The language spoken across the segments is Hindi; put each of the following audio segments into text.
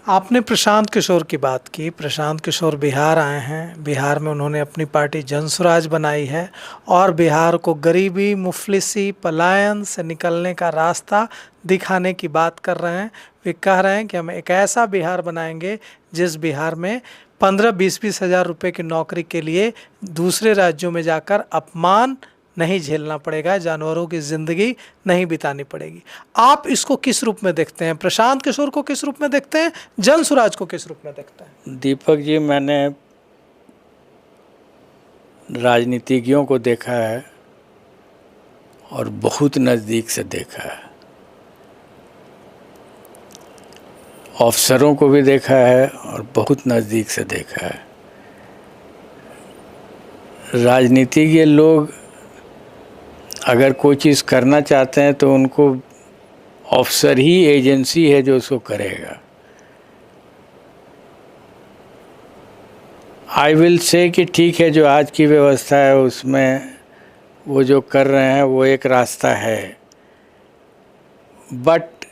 आपने प्रशांत किशोर की बात की। प्रशांत किशोर बिहार आए हैं, बिहार में उन्होंने अपनी पार्टी जनसुराज बनाई है और बिहार को गरीबी, मुफलिसी, पलायन से निकलने का रास्ता दिखाने की बात कर रहे हैं। वे कह रहे हैं कि हम एक ऐसा बिहार बनाएंगे जिस बिहार में 15-20 हज़ार रुपये की नौकरी के लिए दूसरे राज्यों में जाकर अपमान नहीं झेलना पड़ेगा, जानवरों की जिंदगी नहीं बितानी पड़ेगी। आप इसको किस रूप में देखते हैं? प्रशांत किशोर को किस रूप में देखते हैं? जनसुराज को किस रूप में देखते हैं? दीपक जी, मैंने राजनीतिज्ञों को देखा है और बहुत नज़दीक से देखा है। अफसरों को भी देखा है और बहुत नज़दीक से देखा है। राजनीतिज्ञ लोग अगर कोई चीज़ करना चाहते हैं तो उनको अफसर ही एजेंसी है जो उसको करेगा। आई विल से कि ठीक है, जो आज की व्यवस्था है उसमें वो जो कर रहे हैं वो एक रास्ता है, but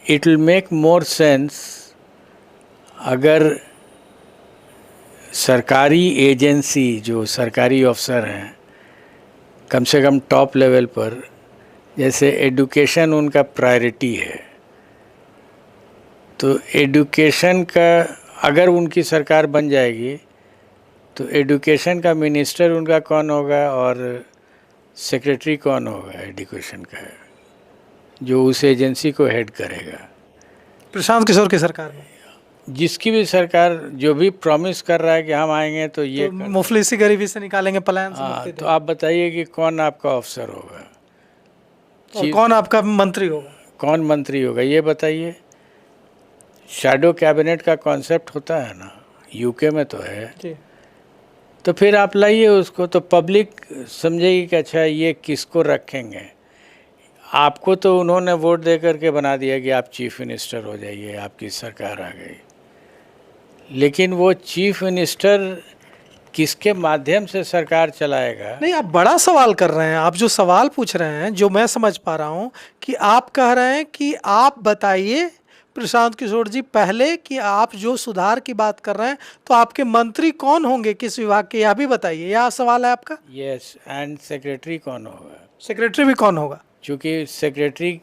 it will make more sense अगर सरकारी एजेंसी, जो सरकारी अफसर हैं कम से कम टॉप लेवल पर, जैसे एडुकेशन उनका प्रायोरिटी है, तो एडुकेशन का अगर उनकी सरकार बन जाएगी तो एडुकेशन का मिनिस्टर उनका कौन होगा और सेक्रेटरी कौन होगा एडुकेशन का, जो उस एजेंसी को हेड करेगा। प्रशांत किशोर की सरकार में जिसकी भी सरकार जो भी प्रॉमिस कर रहा है कि हम आएंगे तो ये तो मुफलिसी, गरीबी से निकालेंगे, पलायन से मुक्ति हाँ, तो देंगे। आप बताइए कि कौन आपका अफसर होगा और कौन आपका मंत्री होगा? कौन मंत्री होगा, ये बताइए। शैडो कैबिनेट का कॉन्सेप्ट होता है ना, यूके में तो है जी। तो फिर आप लाइए उसको, तो पब्लिक समझेगी कि अच्छा ये किसको रखेंगे। आपको तो उन्होंने वोट दे करके बना दिया कि आप चीफ मिनिस्टर हो जाइए, आपकी सरकार आ गई, लेकिन वो चीफ मिनिस्टर किसके माध्यम से सरकार चलाएगा? नहीं, आप बड़ा सवाल कर रहे हैं। आप जो सवाल पूछ रहे हैं, जो मैं समझ पा रहा हूं कि आप कह रहे हैं कि आप बताइए प्रशांत किशोर जी पहले कि आप जो सुधार की बात कर रहे हैं तो आपके मंत्री कौन होंगे, किस विभाग के, यह भी बताइए। यह सवाल है आपका? यस, एंड सेक्रेटरी कौन होगा? सेक्रेटरी भी कौन होगा? क्योंकि सेक्रेटरी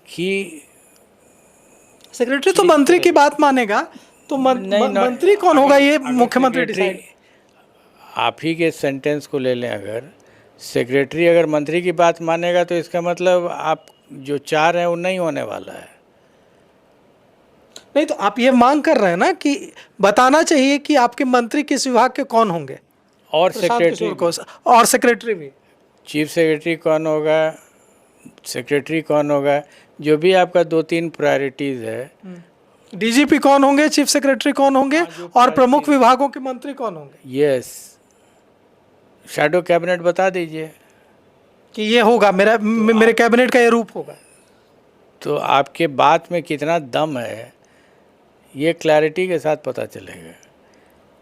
तो मंत्री की बात मानेगा, तो मंत्री कौन होगा ये मुख्यमंत्री डिसाइड। आप ही के सेंटेंस को ले लें, अगर सेक्रेटरी अगर मंत्री की बात मानेगा तो इसका मतलब आप जो चाह रहे हैं वो नहीं होने वाला है। नहीं, तो आप ये मांग कर रहे हैं ना कि बताना चाहिए कि आपके मंत्री किस विभाग के कौन होंगे, और सेक्रेटरी को, और सेक्रेटरी भी। चीफ सेक्रेटरी कौन होगा, सेक्रेटरी कौन होगा, जो भी आपका 2-3 प्रायोरिटीज़ है। डीजीपी कौन होंगे, चीफ सेक्रेटरी कौन होंगे, और प्रमुख विभागों के मंत्री कौन होंगे। यस, शैडो कैबिनेट बता दीजिए कि ये होगा, मेरे कैबिनेट का ये रूप होगा। तो आपके बात में कितना दम है ये क्लैरिटी के साथ पता चलेगा।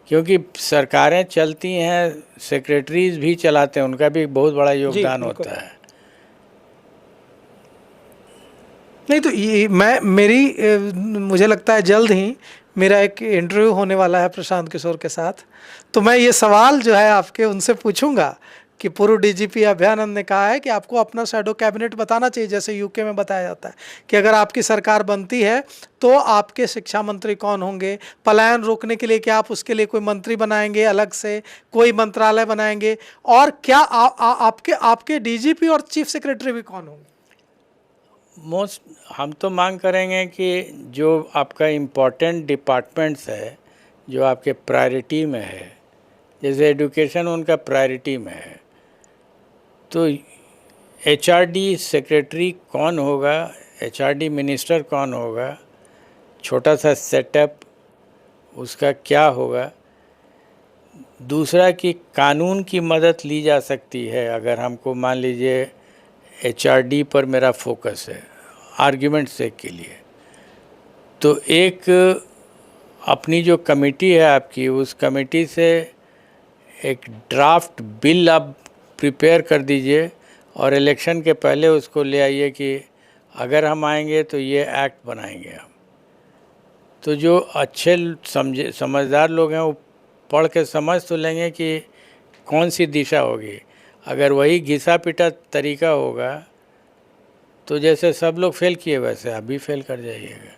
क्योंकि सरकारें चलती हैं, सेक्रेटरीज भी चलाते हैं, उनका भी बहुत बड़ा योगदान होता है। नहीं, तो ये मुझे लगता है जल्द ही मेरा एक इंटरव्यू होने वाला है प्रशांत किशोर के साथ, तो मैं ये सवाल जो है आपके उनसे पूछूंगा कि पूर्व डीजीपी अभयानंद ने कहा है कि आपको अपना शैडो कैबिनेट बताना चाहिए, जैसे यूके में बताया जाता है कि अगर आपकी सरकार बनती है तो आपके शिक्षा मंत्री कौन होंगे, पलायन रोकने के लिए क्या आप उसके लिए कोई मंत्री बनाएंगे, अलग से कोई मंत्रालय बनाएंगे, और क्या आपके डीजीपी और चीफ सेक्रेटरी भी कौन होंगे। हम तो मांग करेंगे कि जो आपका इम्पोर्टेंट डिपार्टमेंट्स है, जो आपके प्रायोरिटी में है, जैसे एडुकेशन उनका प्रायोरिटी में है, तो एचआरडी सेक्रेटरी कौन होगा, एचआरडी मिनिस्टर कौन होगा, छोटा सा सेटअप उसका क्या होगा। दूसरा कि कानून की मदद ली जा सकती है। अगर हमको मान लीजिए एचआरडी पर मेरा फोकस है आर्ग्यूमेंट सेक के लिए, तो एक अपनी जो कमेटी है आपकी, उस कमेटी से एक ड्राफ्ट बिल आप प्रिपेयर कर दीजिए और इलेक्शन के पहले उसको ले आइए कि अगर हम आएंगे तो ये एक्ट बनाएंगे हम। तो जो अच्छे समझदार लोग हैं वो पढ़ के समझ तो लेंगे कि कौन सी दिशा होगी। अगर वही घिसा पिटा तरीका होगा तो जैसे सब लोग फेल किए वैसे आप भी फेल कर जाइएगा।